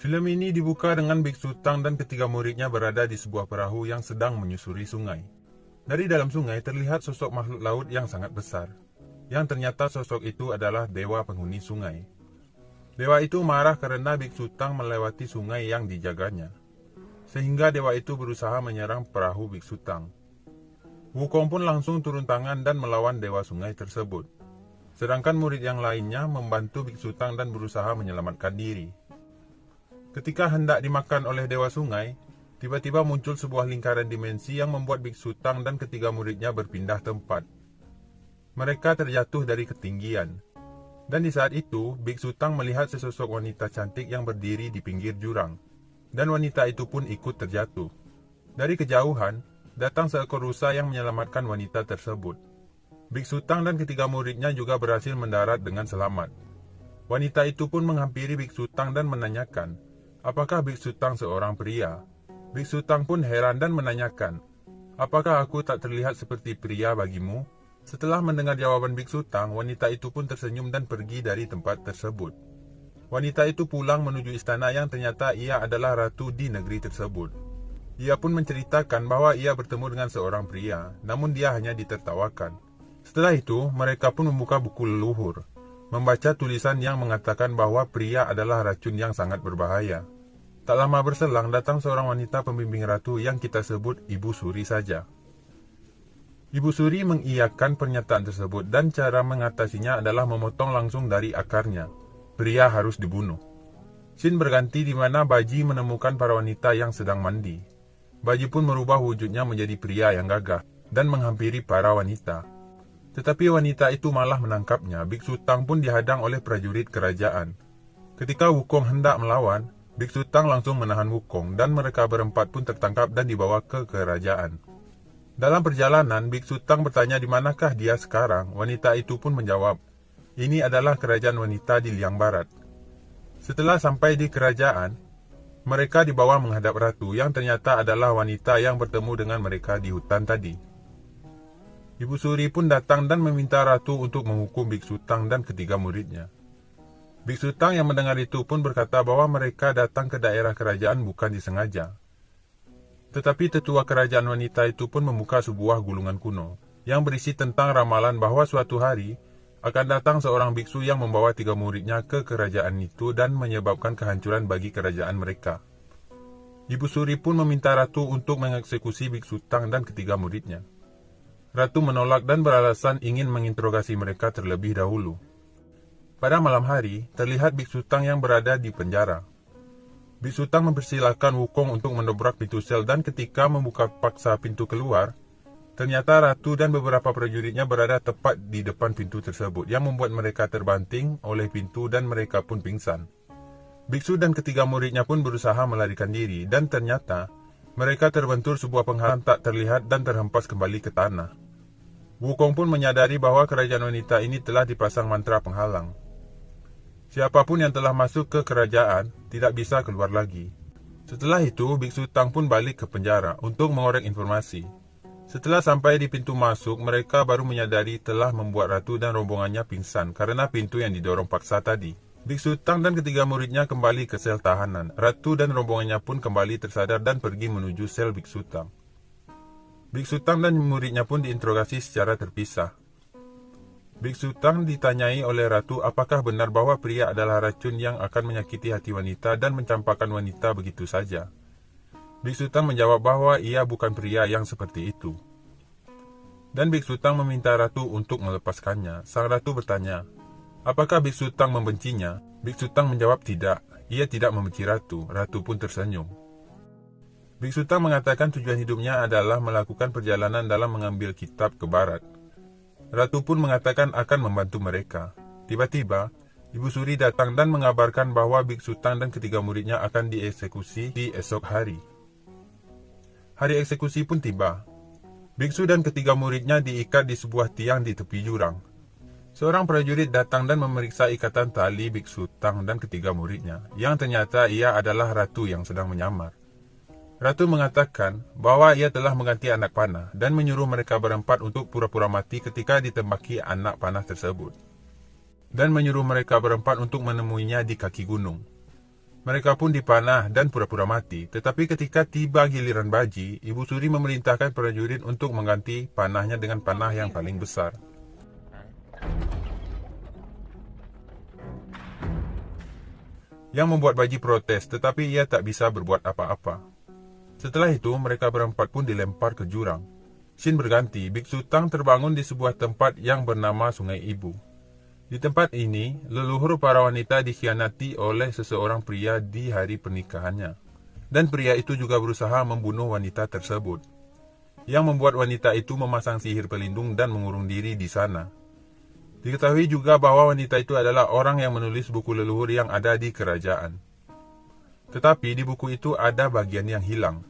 Film ini dibuka dengan Biksu Tang dan ketiga muridnya berada di sebuah perahu yang sedang menyusuri sungai. Dari dalam sungai terlihat sosok makhluk laut yang sangat besar, yang ternyata sosok itu adalah dewa penghuni sungai. Dewa itu marah karena Biksu Tang melewati sungai yang dijaganya, sehingga dewa itu berusaha menyerang perahu Biksu Tang. Wukong pun langsung turun tangan dan melawan dewa sungai tersebut. Sedangkan murid yang lainnya membantu Biksu Tang dan berusaha menyelamatkan diri. Ketika hendak dimakan oleh dewa sungai, tiba-tiba muncul sebuah lingkaran dimensi yang membuat Biksu Tang dan ketiga muridnya berpindah tempat. Mereka terjatuh dari ketinggian. Dan di saat itu, Biksu Tang melihat sesosok wanita cantik yang berdiri di pinggir jurang. Dan wanita itu pun ikut terjatuh. Dari kejauhan, datang seekor rusa yang menyelamatkan wanita tersebut. Biksu Tang dan ketiga muridnya juga berhasil mendarat dengan selamat. Wanita itu pun menghampiri Biksu Tang dan menanyakan, apakah Biksu Tang seorang pria? Biksu Tang pun heran dan menanyakan, apakah aku tak terlihat seperti pria bagimu? Setelah mendengar jawaban Biksu Tang, wanita itu pun tersenyum dan pergi dari tempat tersebut. Wanita itu pulang menuju istana yang ternyata ia adalah ratu di negeri tersebut. Ia pun menceritakan bahwa ia bertemu dengan seorang pria, namun dia hanya ditertawakan. Setelah itu, mereka pun membuka buku leluhur, membaca tulisan yang mengatakan bahwa pria adalah racun yang sangat berbahaya. Tak lama berselang datang seorang wanita pembimbing ratu yang kita sebut Ibu Suri saja. Ibu Suri mengiyakan pernyataan tersebut dan cara mengatasinya adalah memotong langsung dari akarnya. Pria harus dibunuh. Scene berganti di mana Baji menemukan para wanita yang sedang mandi. Baji pun merubah wujudnya menjadi pria yang gagah dan menghampiri para wanita. Tetapi wanita itu malah menangkapnya. Biksu Tang pun dihadang oleh prajurit kerajaan. Ketika Wukong hendak melawan, Biksu Tang langsung menahan Wukong dan mereka berempat pun tertangkap dan dibawa ke kerajaan. Dalam perjalanan, Biksu Tang bertanya di manakah dia sekarang. Wanita itu pun menjawab, ini adalah kerajaan wanita di Liang Barat. Setelah sampai di kerajaan, mereka dibawa menghadap ratu yang ternyata adalah wanita yang bertemu dengan mereka di hutan tadi. Ibu Suri pun datang dan meminta ratu untuk menghukum Biksu Tang dan ketiga muridnya. Biksu Tang yang mendengar itu pun berkata bahwa mereka datang ke daerah kerajaan bukan disengaja. Tetapi tetua kerajaan wanita itu pun membuka sebuah gulungan kuno yang berisi tentang ramalan bahwa suatu hari akan datang seorang biksu yang membawa 3 muridnya ke kerajaan itu dan menyebabkan kehancuran bagi kerajaan mereka. Ibu Suri pun meminta ratu untuk mengeksekusi Biksu Tang dan ketiga muridnya. Ratu menolak dan beralasan ingin menginterogasi mereka terlebih dahulu. Pada malam hari, terlihat Biksu Tang yang berada di penjara. Biksu Tang mempersilahkan Wukong untuk mendobrak pintu sel dan ketika membuka paksa pintu keluar, ternyata ratu dan beberapa prajuritnya berada tepat di depan pintu tersebut yang membuat mereka terbanting oleh pintu dan mereka pun pingsan. Biksu dan ketiga muridnya pun berusaha melarikan diri dan ternyata mereka terbentur sebuah penghalang tak terlihat dan terhempas kembali ke tanah. Wukong pun menyadari bahwa kerajaan wanita ini telah dipasang mantra penghalang. Siapapun yang telah masuk ke kerajaan tidak bisa keluar lagi. Setelah itu, Biksu Tang pun balik ke penjara untuk mengorek informasi. Setelah sampai di pintu masuk, mereka baru menyadari telah membuat ratu dan rombongannya pingsan karena pintu yang didorong paksa tadi. Biksu Tang dan ketiga muridnya kembali ke sel tahanan. Ratu dan rombongannya pun kembali tersadar dan pergi menuju sel Biksu Tang. Biksu Tang dan muridnya pun diinterogasi secara terpisah. Biksu Tang ditanyai oleh ratu apakah benar bahwa pria adalah racun yang akan menyakiti hati wanita dan mencampakkan wanita begitu saja. Biksu Tang menjawab bahwa ia bukan pria yang seperti itu. Dan Biksu Tang meminta ratu untuk melepaskannya. Sang ratu bertanya, apakah Biksu Tang membencinya? Biksu Tang menjawab tidak, ia tidak membenci ratu. Ratu pun tersenyum. Biksu Tang mengatakan tujuan hidupnya adalah melakukan perjalanan dalam mengambil kitab ke barat. Ratu pun mengatakan akan membantu mereka. Tiba-tiba, Ibu Suri datang dan mengabarkan bahwa Biksu Tang dan ketiga muridnya akan dieksekusi di esok hari. Hari eksekusi pun tiba. Biksu dan ketiga muridnya diikat di sebuah tiang di tepi jurang. Seorang prajurit datang dan memeriksa ikatan tali Biksu Tang dan ketiga muridnya, yang ternyata ia adalah ratu yang sedang menyamar. Ratu mengatakan bahwa ia telah mengganti anak panah dan menyuruh mereka berempat untuk pura-pura mati ketika ditembaki anak panah tersebut. Dan menyuruh mereka berempat untuk menemuinya di kaki gunung. Mereka pun dipanah dan pura-pura mati. Tetapi ketika tiba giliran Baji, Ibu Suri memerintahkan prajurit untuk mengganti panahnya dengan panah yang paling besar. Yang membuat Baji protes, tetapi ia tak bisa berbuat apa-apa. Setelah itu, mereka berempat pun dilempar ke jurang. Scene berganti, Biksu Tang terbangun di sebuah tempat yang bernama Sungai Ibu. Di tempat ini, leluhur para wanita dikhianati oleh seseorang pria di hari pernikahannya. Dan pria itu juga berusaha membunuh wanita tersebut. Yang membuat wanita itu memasang sihir pelindung dan mengurung diri di sana. Diketahui juga bahwa wanita itu adalah orang yang menulis buku leluhur yang ada di kerajaan. Tetapi di buku itu ada bagian yang hilang.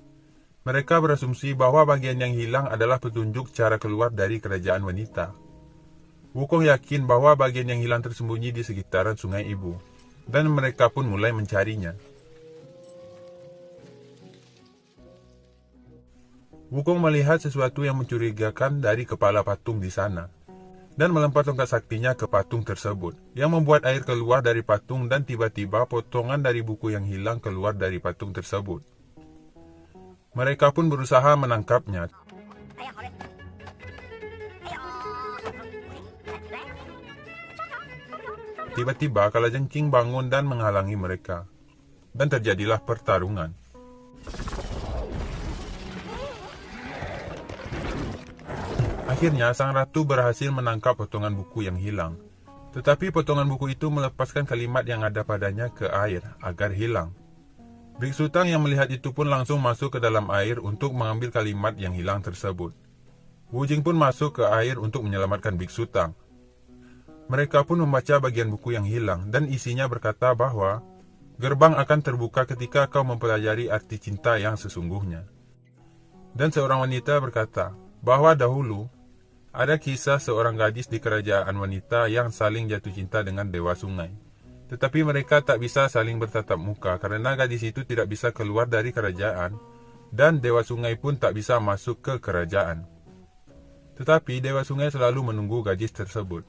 Mereka berasumsi bahwa bagian yang hilang adalah petunjuk cara keluar dari kerajaan wanita. Wukong yakin bahwa bagian yang hilang tersembunyi di sekitaran Sungai Ibu, dan mereka pun mulai mencarinya. Wukong melihat sesuatu yang mencurigakan dari kepala patung di sana, dan melempar tongkat saktinya ke patung tersebut, yang membuat air keluar dari patung dan tiba-tiba potongan dari buku yang hilang keluar dari patung tersebut. Mereka pun berusaha menangkapnya. Tiba-tiba Kalajengking bangun dan menghalangi mereka, dan terjadilah pertarungan. Akhirnya sang ratu berhasil menangkap potongan buku yang hilang, tetapi potongan buku itu melepaskan kalimat yang ada padanya ke air agar hilang. Biksu Tang yang melihat itu pun langsung masuk ke dalam air untuk mengambil kalimat yang hilang tersebut. Wu Jing pun masuk ke air untuk menyelamatkan Biksu Tang. Mereka pun membaca bagian buku yang hilang dan isinya berkata bahwa gerbang akan terbuka ketika kau mempelajari arti cinta yang sesungguhnya. Dan seorang wanita berkata bahwa dahulu ada kisah seorang gadis di kerajaan wanita yang saling jatuh cinta dengan dewa sungai. Tetapi mereka tak bisa saling bertatap muka karena gadis itu tidak bisa keluar dari kerajaan dan dewa sungai pun tak bisa masuk ke kerajaan. Tetapi dewa sungai selalu menunggu gadis tersebut.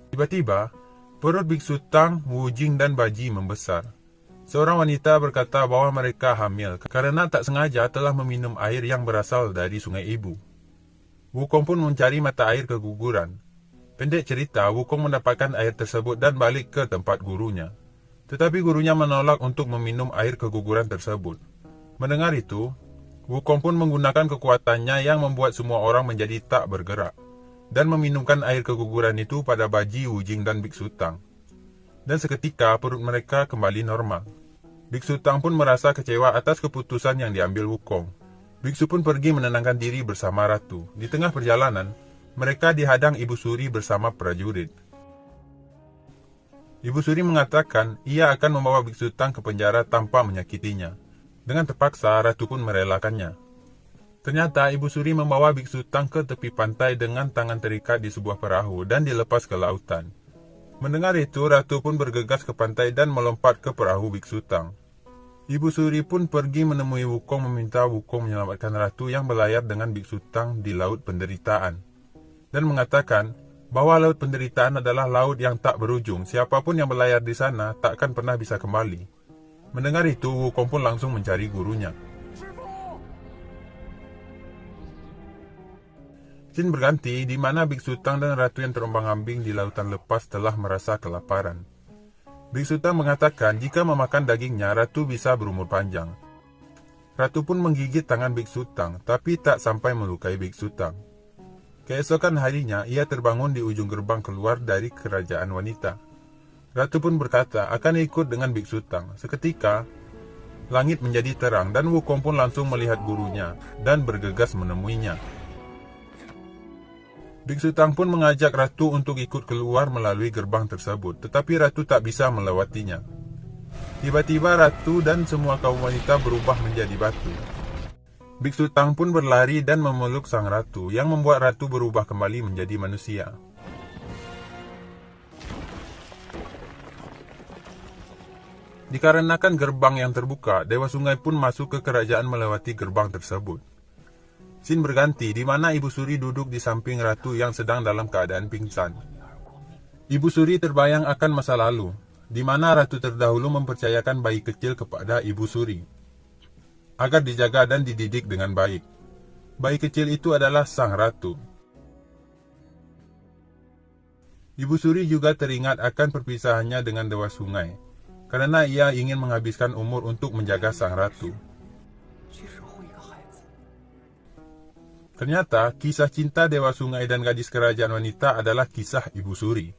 Tiba-tiba, perut Biksu Tang, Wu Jing dan Baji membesar. Seorang wanita berkata bahwa mereka hamil karena tak sengaja telah meminum air yang berasal dari Sungai Ibu. Wukong pun mencari mata air keguguran. Pendek cerita, Wukong mendapatkan air tersebut dan balik ke tempat gurunya. Tetapi gurunya menolak untuk meminum air keguguran tersebut. Mendengar itu, Wukong pun menggunakan kekuatannya yang membuat semua orang menjadi tak bergerak, dan meminumkan air keguguran itu pada Baji, Wu Jing dan Biksu Tang. Dan seketika perut mereka kembali normal. Biksu Tang pun merasa kecewa atas keputusan yang diambil Wukong. Biksu pun pergi menenangkan diri bersama ratu. Di tengah perjalanan, mereka dihadang Ibu Suri bersama prajurit. Ibu Suri mengatakan ia akan membawa Biksu Tang ke penjara tanpa menyakitinya. Dengan terpaksa, ratu pun merelakannya. Ternyata Ibu Suri membawa Biksu Tang ke tepi pantai dengan tangan terikat di sebuah perahu dan dilepas ke lautan. Mendengar itu, ratu pun bergegas ke pantai dan melompat ke perahu Biksu Tang. Ibu Suri pun pergi menemui Wukong meminta Wukong menyelamatkan ratu yang berlayar dengan Biksu Tang di laut penderitaan. Dan mengatakan bahwa laut penderitaan adalah laut yang tak berujung. Siapapun yang berlayar di sana tak akan pernah bisa kembali. Mendengar itu, Wukong pun langsung mencari gurunya. Scene berganti di mana Biksu Tang dan ratu yang terombang-ambing di lautan lepas telah merasa kelaparan. Biksu Tang mengatakan jika memakan dagingnya, ratu bisa berumur panjang. Ratu pun menggigit tangan Biksu Tang, tapi tak sampai melukai Biksu Tang. Keesokan harinya, ia terbangun di ujung gerbang keluar dari kerajaan wanita. Ratu pun berkata akan ikut dengan Biksu Tang. Seketika, langit menjadi terang dan Wukong pun langsung melihat gurunya dan bergegas menemuinya. Biksu Tang pun mengajak ratu untuk ikut keluar melalui gerbang tersebut, tetapi ratu tak bisa melewatinya. Tiba-tiba ratu dan semua kaum wanita berubah menjadi batu. Biksu Tang pun berlari dan memeluk sang ratu, yang membuat ratu berubah kembali menjadi manusia. Dikarenakan gerbang yang terbuka, Dewa Sungai pun masuk ke kerajaan melewati gerbang tersebut. Scene berganti di mana Ibu Suri duduk di samping ratu yang sedang dalam keadaan pingsan. Ibu Suri terbayang akan masa lalu di mana ratu terdahulu mempercayakan bayi kecil kepada Ibu Suri, agar dijaga dan dididik dengan baik. Bayi kecil itu adalah sang ratu. Ibu Suri juga teringat akan perpisahannya dengan Dewa Sungai, karena ia ingin menghabiskan umur untuk menjaga sang ratu. Ternyata, kisah cinta Dewa Sungai dan gadis kerajaan wanita adalah kisah Ibu Suri.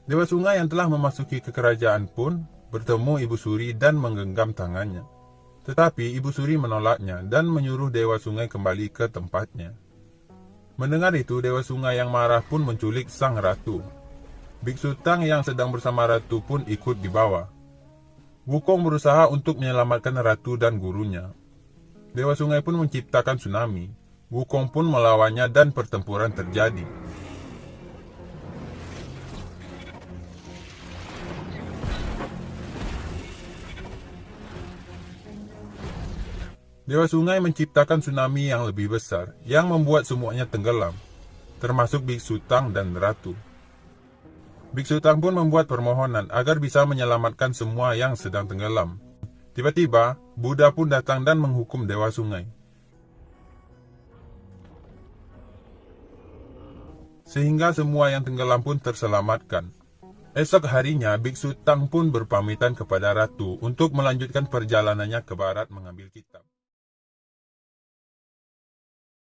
Dewa Sungai yang telah memasuki ke kerajaan pun bertemu Ibu Suri dan menggenggam tangannya. Tetapi Ibu Suri menolaknya dan menyuruh Dewa Sungai kembali ke tempatnya. Mendengar itu, Dewa Sungai yang marah pun menculik sang ratu. Biksu Tang yang sedang bersama ratu pun ikut dibawa. Wukong berusaha untuk menyelamatkan ratu dan gurunya. Dewa Sungai pun menciptakan tsunami. Wukong pun melawannya dan pertempuran terjadi. Dewa Sungai menciptakan tsunami yang lebih besar, yang membuat semuanya tenggelam, termasuk Biksu Tang dan ratu. Biksu Tang pun membuat permohonan agar bisa menyelamatkan semua yang sedang tenggelam. Tiba-tiba, Buddha pun datang dan menghukum Dewa Sungai. Sehingga semua yang tenggelam pun terselamatkan. Esok harinya, Biksu Tang pun berpamitan kepada ratu untuk melanjutkan perjalanannya ke barat mengambil kitab.